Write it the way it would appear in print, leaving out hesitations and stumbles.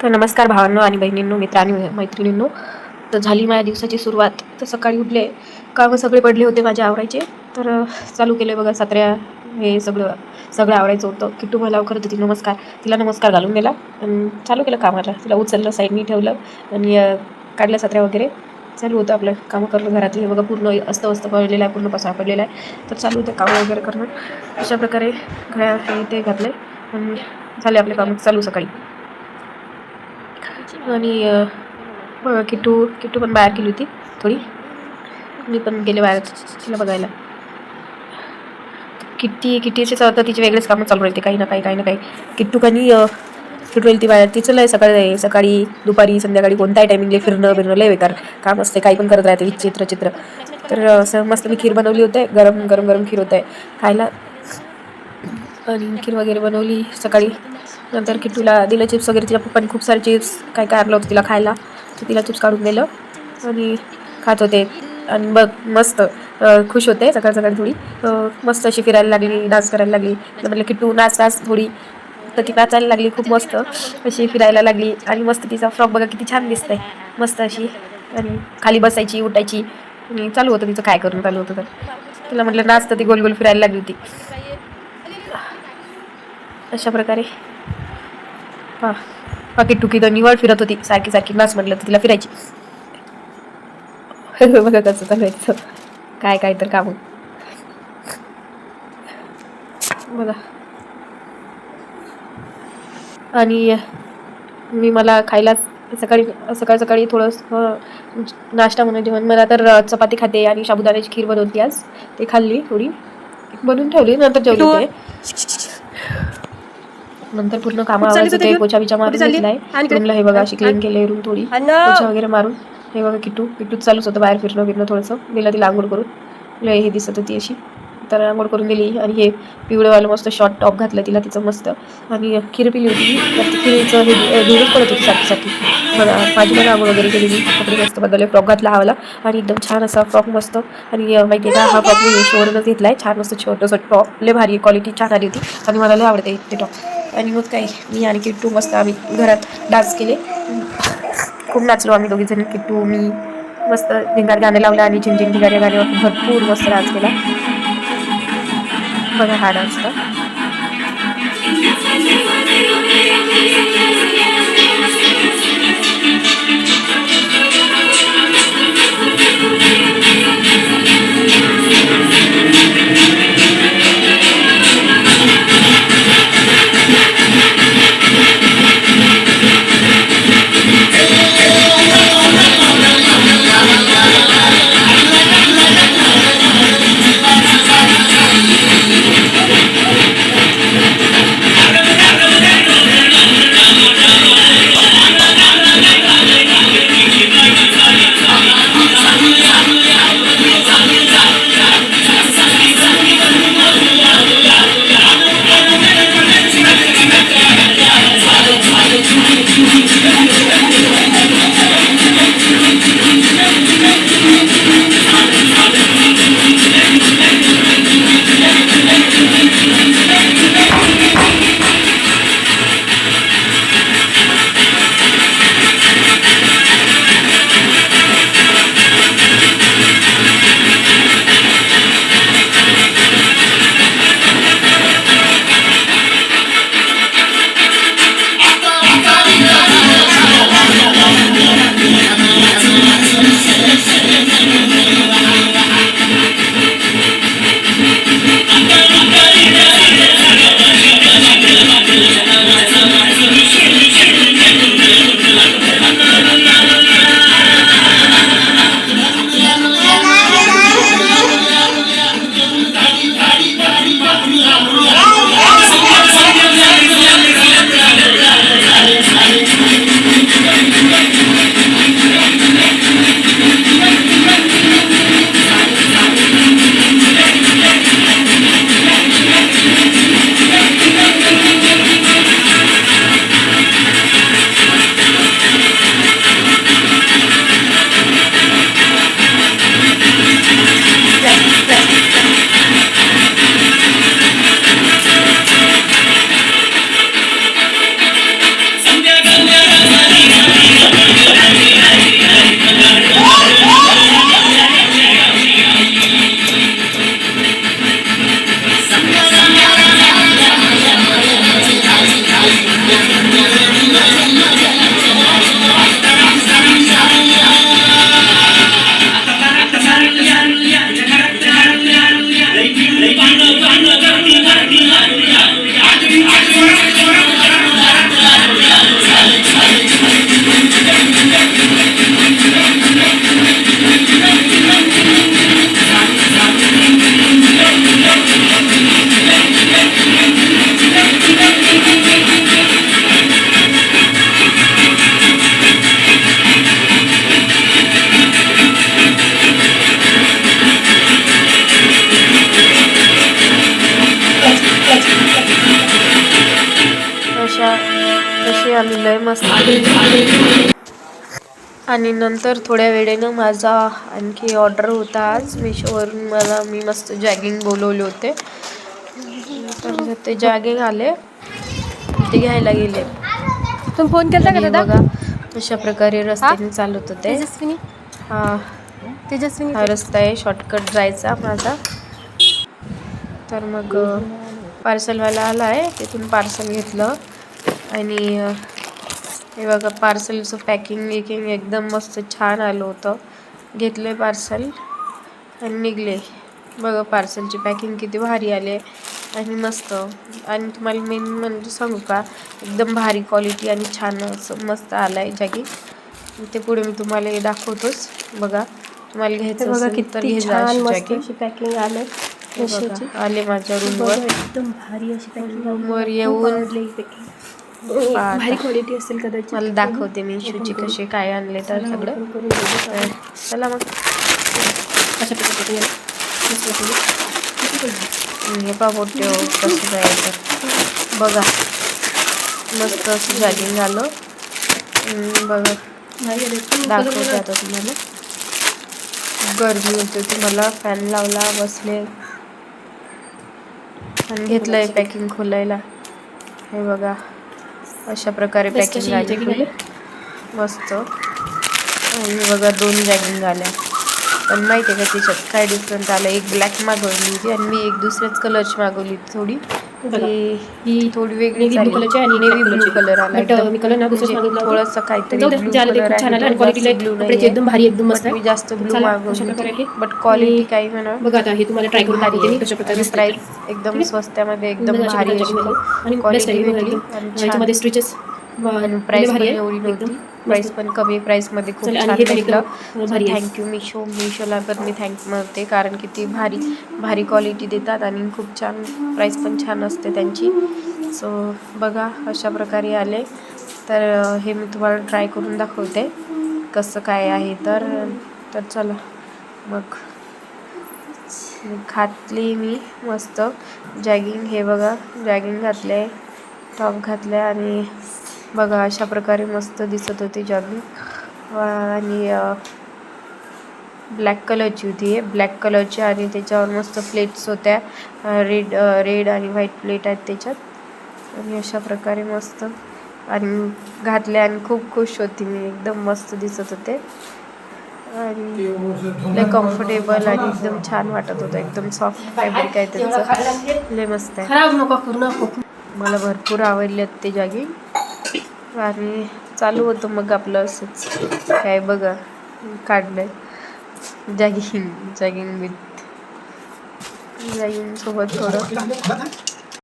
तर नमस्कार भावांनो आणि बहिणींनो, मित्र आणि मैत्रिणींनो. तर झाली माझ्या दिवसाची सुरुवात. तर सकाळी उठले, कामं सगळे पडले होते माझे आवरायचे. तर चालू केले बघा सत्र्या, हे सगळं सगळं आवरायचं होतं. किट्टू मला लवकर होती नमस्कार, तिला नमस्कार घालून दिला आणि चालू केलं कामाला. तिला उचललं, साईडनी ठेवलं आणि काढल्या सत्र्या वगैरे. चालू होतं आपलं कामं करणं घरातले. बघा पूर्ण अस्तव्यस्त पडलेलं आहे, पूर्ण पसारा पडलेला आहे. तर चालू होतं कामं वगैरे करणं. अशा प्रकारे घड्या हे ते घातले आणि झाले आपले कामं चालू सकाळी. आणि किट्टू पण बाहेर गेली होती थोडी. मी पण गेले बाहेर तिला बघायला. किट्टीचे तर तिचे वेगळेच कामं चालू राहते, काही ना काही. किट्टू ती बाहेर. तिचं लय सकाळी दुपारी संध्याकाळी कोणत्याही टायमिंगला फिरणं लय बेकार काम असते. काही पण करत राहते चित्र. तर असं मस्त मी खीर बनवली होते, गरम खीर होत आहे खायला. आणि खीर वगैरे बनवली सकाळी. नंतर किट्टूला दिलं चिप्स वगैरे. तिच्या पप्पाने खूप सारे चिप्स काय आणलं होतं तिला खायला. तर तिला चिप्स काढून दिलं आणि खात होते. आणि बघ मस्त खुश होते सकाळी थोडी. मस्त अशी फिरायला लागली, डान्स करायला लागली. म्हटलं किट्टू नाच थोडी. तर ती नाचायला लागली खूप मस्त अशी फिरायला लागली. आणि मस्त तिचा फ्रॉक बघा किती छान दिसतंय, मस्त अशी. आणि खाली बसायची, उठायची आणि चालू होतं तिचं काय करून चालू होतं. तर तिला म्हटलं नाच, तर ती गोल फिरायला लागली होती. अशा प्रकारे किट्टू तर निवड फिरत होती सारखी नाच म्हटलं तर तिला फिरायची. बघा कसं चालवायचं काय तर काम बघा. आणि मला खायला सकाळी थोडंसं नाश्ता म्हणून जेवण. मला तर चपाती खाते आणि साबुदाण्याची खीर बनवते आज. ते खाल्ली थोडी, बनवून ठेवली, नंतर जेवली होते. नंतर पूर्ण कामं आवरायचं होते. पोछा बिछा मारून घेतलाय रूमला. हे बघा अशी क्लीन केली रूम थोडी, पोछा वगैरे मारून. हे बघा किट्टू चालूच होतं बाहेर फिरणं थोडंसं. दिलं तिला आंघोळ करून, लय हे दिसत होती अशी. तर आंघोळ करून दिली आणि हे पिवळेवालं मस्त शॉर्ट टॉप घातलं तिला तिचं मस्त. आणि खीर पिली होती. तर खिरीचं हे दूरच पडत होती सारखी. बघा माझी पण आंघोळ वगैरे केली. मी कपडे मस्त बदलले, फ्रॉक घातला हवाला आणि एकदम छान असा फ्रॉक मस्त. आणि माहिती आहे का, हा फ्रॉक मी शोरूनच घेतलाय. छान मस्त छोटंसं टॉप, लय भारी क्वालिटी छान आली होती आणि मला लय आवडते ते टॉप. आणि मग काय, मी आणि किट्टू मस्त आम्ही घरात डान्स केले. खूप नाचलो आम्ही दोघीजणी, किट्टू मी. मस्त धिंगार गाणे लावलं आणि झिंझिंग ढिगाऱ्या गाण्यावर भरपूर मस्त डान्स केला. बघा हा डान्स तर अशी आली लय मस्त. आणि नंतर थोड्या वेळेनं माझा आणखी ऑर्डर होता आज मिशोवरून. मी मस्त जॅगिंग बोलवले होते, तर ते जॅगिंग आले, ते घ्यायला गेले. तुम्ही फोन केला का दादा? बघा अशा प्रकारे रस्त्याने चालत होते. तेजस्विनी हा रस्ता आहे शॉर्टकट जायचा माझा. तर मग पार्सलवाला आला आहे, तिथून पार्सल घेतलं. आणि हे बघा पार्सलचं पॅकिंग एकदम मस्त छान आलं होतं. घेतलं पार्सल आणि निघले. बघा पार्सलची पॅकिंग किती भारी आले आणि मस्त. आणि तुम्हाला मेन म्हणजे सांगू का, एकदम भारी क्वालिटी आणि छान असं मस्त आलं आहे जॅगिंग. ते पुढे मी तुम्हाला दाखवतोच. बघा तुम्हाला घ्यायचं असेल तर घे जा अशी जॅगिंग. पॅकिंग आलं आले माझ्या रूमवर. एकदम भारी अशी पॅकिंग. रूमवर येऊन भारी क्वालिटी असेल कदाचित. मला दाखवते मी इशूची कसे काय आणले तर सगळं. चला मग अशा प्रकारे हे पा मोठे हो कसं जायचं. बघा मस्त असं जॅगिंग आलं. बघा दाखवते आता तुम्हाला. गरमी होते, तुम्हाला फॅन लावला बसले आणि घेतलंय पॅकिंग खोलायला. हे बघा अशा प्रकारे पॅकिंग आली मस्त. आणि बघा 2 जॅगिंग आल्या. पण माहिती आहे का त्याच्यात काय डिफरंट आलं. एक ब्लॅक मागवली होती आणि मी एक दुसऱ्याच कलरची मागवली थोडी. ही थोडी वेगळीच आली. नेव्ही ब्लू कलर आला एकदम. थोडासा काहीतरी ब्लू कलर आहे, ब्लू नाही एकदम भारी एकदम मस्त. मी जास्त ब्लू मागवली. बट क्वालिटी काही म्हणा बघा आता हे तुम्हाला ट्राय करून दाखवते मी कशा प्रकारे. प्राइस एकदम स्वस्तामध्ये एकदम भारी अशी क्वालिटी भेटली आणि याच्यामध्ये स्टिचेस आणि प्राइस पण एवढी नव्हती. प्राइस पण कमी प्राइसमध्ये खूप छान भेटलं. थँक्यू मिशोला पण मी थँक म्हणते, कारण की ती भारी क्वालिटी देतात आणि खूप छान प्राइस पण छान असते त्यांची. सो बघा अशा प्रकारे आले. तर हे मी तुम्हाला ट्राय करून दाखवते कसं काय आहे. तर चला मग घातली मी मस्त जॅगिंग. हे बघा जॅगिंग घातले, टॉप घातले आणि बघा अशा प्रकारे मस्त दिसत होती जॅगिंग. आणि ब्लॅक कलरची होती, ब्लॅक कलरची. आणि त्याच्यावर मस्त प्लेट्स होत्या, रेड आणि व्हाईट प्लेट आहेत त्याच्यात. आणि अशा प्रकारे मस्त आणि घातल्या आणि खूप खुश होती मी. एकदम मस्त दिसत होते आणि लय कम्फर्टेबल आणि एकदम छान वाटत होतं. एकदम सॉफ्ट फॅब्रिक आहे त्याचं, लय मस्त आहे. मला भरपूर आवडले ते जॅगिंग. आणि चालू होतं मग आपलं असंच काय. बघा काढलंय जॅगिंग सोबत थोडं